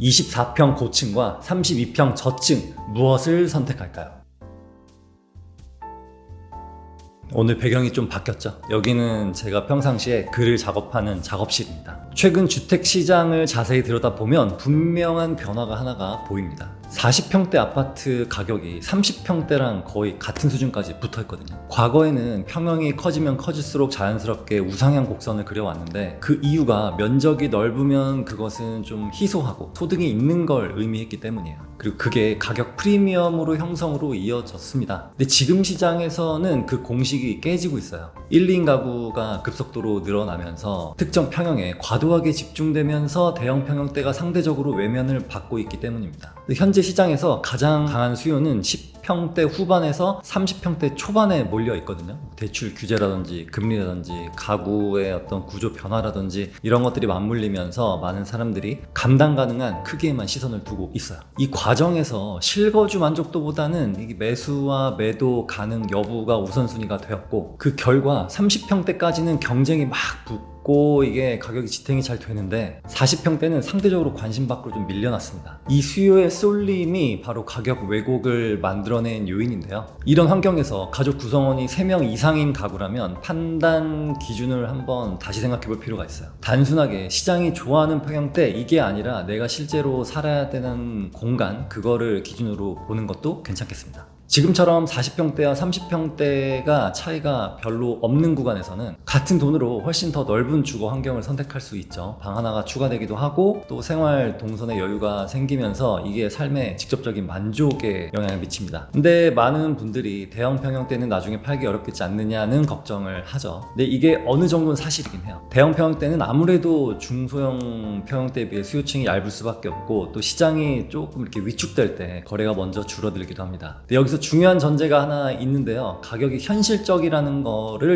24평 고층과 32평 저층 무엇을 선택할까요? 오늘 배경이 좀 바뀌었죠. 여기는 제가 평상시에 글을 작업하는 작업실입니다. 최근 주택 시장을 자세히 들여다보면 분명한 변화가 하나가 보입니다. 40평대 아파트 가격이 30평대랑 거의 같은 수준까지 붙어 있거든요. 과거에는 평형이 커지면 커질수록 자연스럽게 우상향 곡선을 그려왔는데 그 이유가 면적이 넓으면 그것은 좀 희소하고 소득이 있는 걸 의미했기 때문이에요. 그리고 그게 가격 프리미엄으로 형성으로 이어졌습니다. 근데 지금 시장에서는 그 공식이 깨지고 있어요. 1, 2인 가구가 급속도로 늘어나면서 특정 평형에 과도하게 집중되면서 대형 평형대가 상대적으로 외면을 받고 있기 때문입니다. 현재 시장에서 가장 강한 수요는 10평대 후반에서 30평대 초반에 몰려 있거든요. 대출 규제라든지 금리라든지 가구의 어떤 구조 변화라든지 이런 것들이 맞물리면서 많은 사람들이 감당 가능한 크기에만 시선을 두고 있어요. 이 과정에서 실거주 만족도보다는 이 매수와 매도 가능 여부가 우선순위가 되었고, 그 결과 30평대까지는 경쟁이 막 붙고 이게 가격이 지탱이 잘 되는데 40평대는 상대적으로 관심 밖으로 좀 밀려났습니다. 이 수요의 쏠림이 바로 가격 왜곡을 만들어낸 요인인데요. 이런 환경에서 가족 구성원이 3명 이상인 가구라면 판단 기준을 한번 다시 생각해 볼 필요가 있어요. 단순하게 시장이 좋아하는 평형대 이게 아니라 내가 실제로 살아야 되는 공간, 그거를 기준으로 보는 것도 괜찮겠습니다. 지금처럼 40평대와 30평대가 차이가 별로 없는 구간에서는 같은 돈으로 훨씬 더 넓은 주거 환경을 선택할 수 있죠. 방 하나가 추가되기도 하고 또 생활 동선의 여유가 생기면서 이게 삶에 직접적인 만족에 영향을 미칩니다. 근데 많은 분들이 대형 평형대는 나중에 팔기 어렵겠지 않느냐는 걱정을 하죠. 근데 이게 어느 정도는 사실이긴 해요. 대형 평형대는 아무래도 중소형 평형대에 비해 수요층이 얇을 수밖에 없고 또 시장이 조금 이렇게 위축될 때 거래가 먼저 줄어들기도 합니다. 근데 여기서 중요한 전제가 하나 있는데요. 가격이 현실적이라는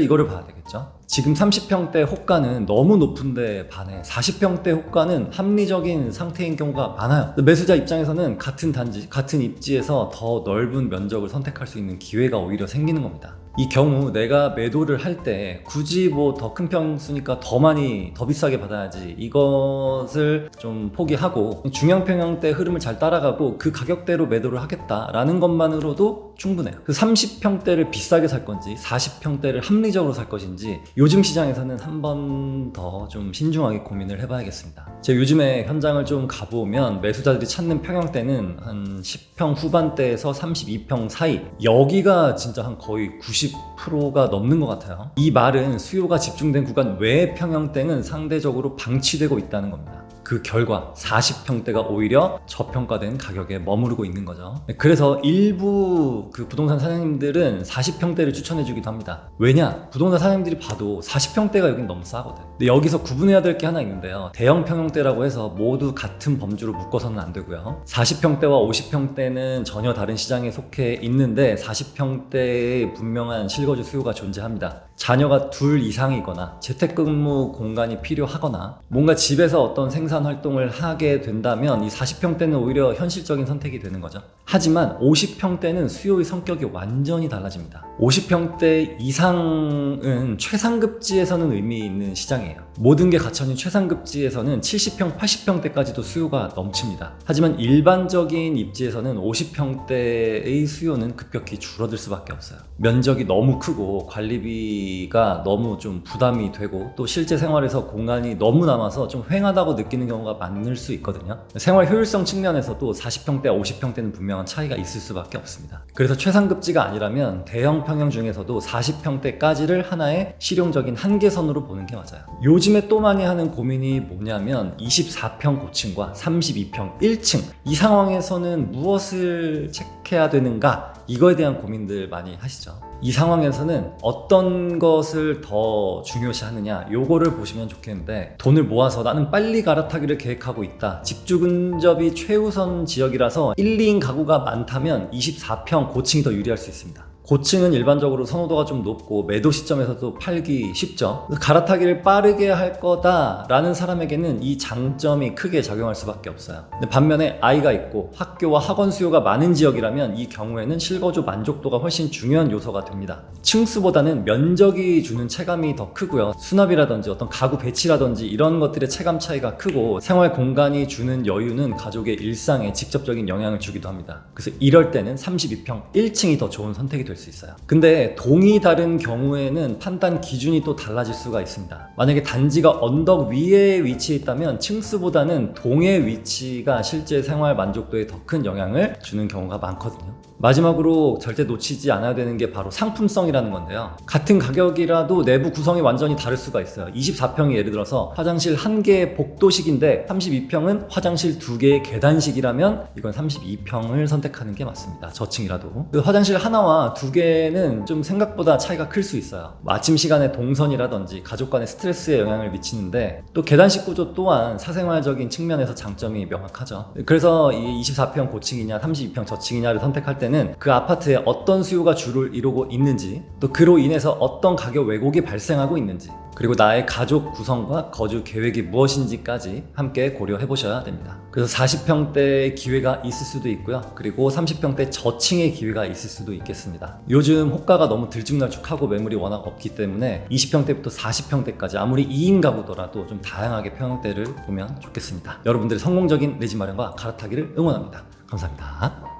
이거를 봐야 되겠죠. 지금 30평대 호가는 너무 높은데 반해 40평대 호가는 합리적인 상태인 경우가 많아요. 매수자 입장에서는 같은 단지, 같은 입지에서 더 넓은 면적을 선택할 수 있는 기회가 오히려 생기는 겁니다. 이 경우 내가 매도를 할 때 굳이 뭐 더 큰 평수니까 더 많이 더 비싸게 받아야지 이것을 좀 포기하고 중형 평형대 흐름을 잘 따라가고 그 가격대로 매도를 하겠다라는 것만으로도 충분해요. 그 30평대를 비싸게 살 건지 40평대를 합리적으로 살 것인지 요즘 시장에서는 한 번 더 좀 신중하게 고민을 해봐야겠습니다. 제가 요즘에 현장을 좀 가보면 매수자들이 찾는 평형대는 한 10평 후반대에서 32평 사이, 여기가 진짜 한 거의 90%가 넘는 것 같아요. 이 말은 수요가 집중된 구간 외의 평형대는 상대적으로 방치되고 있다는 겁니다. 그 결과 40평대가 오히려 저평가된 가격에 머무르고 있는 거죠. 그래서 일부 그 부동산 사장님들은 40평대를 추천해 주기도 합니다. 왜냐? 부동산 사장님들이 봐도 40평대가 여긴 너무 싸거든. 근데 여기서 구분해야 될 게 하나 있는데요. 대형 평형대라고 해서 모두 같은 범주로 묶어서는 안 되고요. 40평대와 50평대는 전혀 다른 시장에 속해 있는데 40평대에 분명한 실거주 수요가 존재합니다. 자녀가 둘 이상이거나 재택근무 공간이 필요하거나 뭔가 집에서 어떤 생산 활동을 하게 된다면 이 40평대는 오히려 현실적인 선택이 되는 거죠. 하지만 50평대는 수요의 성격이 완전히 달라집니다. 50평대 이상은 최상급지에서는 의미 있는 시장이에요. 모든 게 갖춰진 최상급지에서는 70평, 80평대까지도 수요가 넘칩니다. 하지만 일반적인 입지에서는 50평대의 수요는 급격히 줄어들 수밖에 없어요. 면적이 너무 크고 관리비가 너무 좀 부담이 되고 또 실제 생활에서 공간이 너무 남아서 좀 휑하다고 느끼는 경우가 많을 수 있거든요. 생활 효율성 측면에서도 40평대, 50평대는 분명한 차이가 있을 수밖에 없습니다. 그래서 최상급지가 아니라면 대형 평형 중에서도 40평대까지를 하나의 실용적인 한계선으로 보는 게 맞아요. 요즘에 또 많이 하는 고민이 뭐냐면 24평 고층과 32평 1층, 이 상황에서는 무엇을 체크해야 되는가, 이거에 대한 고민들 많이 하시죠. 이 상황에서는 어떤 것을 더 중요시 하느냐, 요거를 보시면 좋겠는데, 돈을 모아서 나는 빨리 갈아타기를 계획하고 있다, 집주 근접이 최우선 지역이라서 1, 2인 가구가 많다면 24평 고층이 더 유리할 수 있습니다. 고층은 일반적으로 선호도가 좀 높고 매도 시점에서도 팔기 쉽죠. 갈아타기를 빠르게 할 거다라는 사람에게는 이 장점이 크게 작용할 수밖에 없어요. 근데 반면에 아이가 있고 학교와 학원 수요가 많은 지역이라면 이 경우에는 실거주 만족도가 훨씬 중요한 요소가 됩니다. 층수보다는 면적이 주는 체감이 더 크고요. 수납이라든지 어떤 가구 배치라든지 이런 것들의 체감 차이가 크고 생활 공간이 주는 여유는 가족의 일상에 직접적인 영향을 주기도 합니다. 그래서 이럴 때는 32평 1층이 더 좋은 선택이 될 수 있어요. 근데 동이 다른 경우에는 판단 기준이 또 달라질 수가 있습니다. 만약에 단지가 언덕 위에 위치해 있다면 층수보다는 동의 위치가 실제 생활 만족도에 더 큰 영향을 주는 경우가 많거든요. 마지막으로 절대 놓치지 않아야 되는 게 바로 상품성이라는 건데요. 같은 가격이라도 내부 구성이 완전히 다를 수가 있어요. 24평이 예를 들어서 화장실 1개의 복도식인데 32평은 화장실 2개의 계단식이라면 이건 32평을 선택하는 게 맞습니다. 저층이라도. 화장실 하나와 2개는 좀 생각보다 차이가 클 수 있어요. 아침 시간에 동선이라든지 가족 간의 스트레스에 영향을 미치는데 또 계단식 구조 또한 사생활적인 측면에서 장점이 명확하죠. 그래서 이 24평 고층이냐 32평 저층이냐를 선택할 때는 그 아파트에 어떤 수요가 주를 이루고 있는지, 또 그로 인해서 어떤 가격 왜곡이 발생하고 있는지, 그리고 나의 가족 구성과 거주 계획이 무엇인지까지 함께 고려해 보셔야 됩니다. 그래서 40평대의 기회가 있을 수도 있고요. 그리고 30평대 저층의 기회가 있을 수도 있겠습니다. 요즘 호가가 너무 들쭉날쭉하고 매물이 워낙 없기 때문에 20평대부터 40평대까지 아무리 2인 가구더라도 좀 다양하게 평형대를 보면 좋겠습니다. 여러분들의 성공적인 내 집 마련과 갈아타기를 응원합니다. 감사합니다.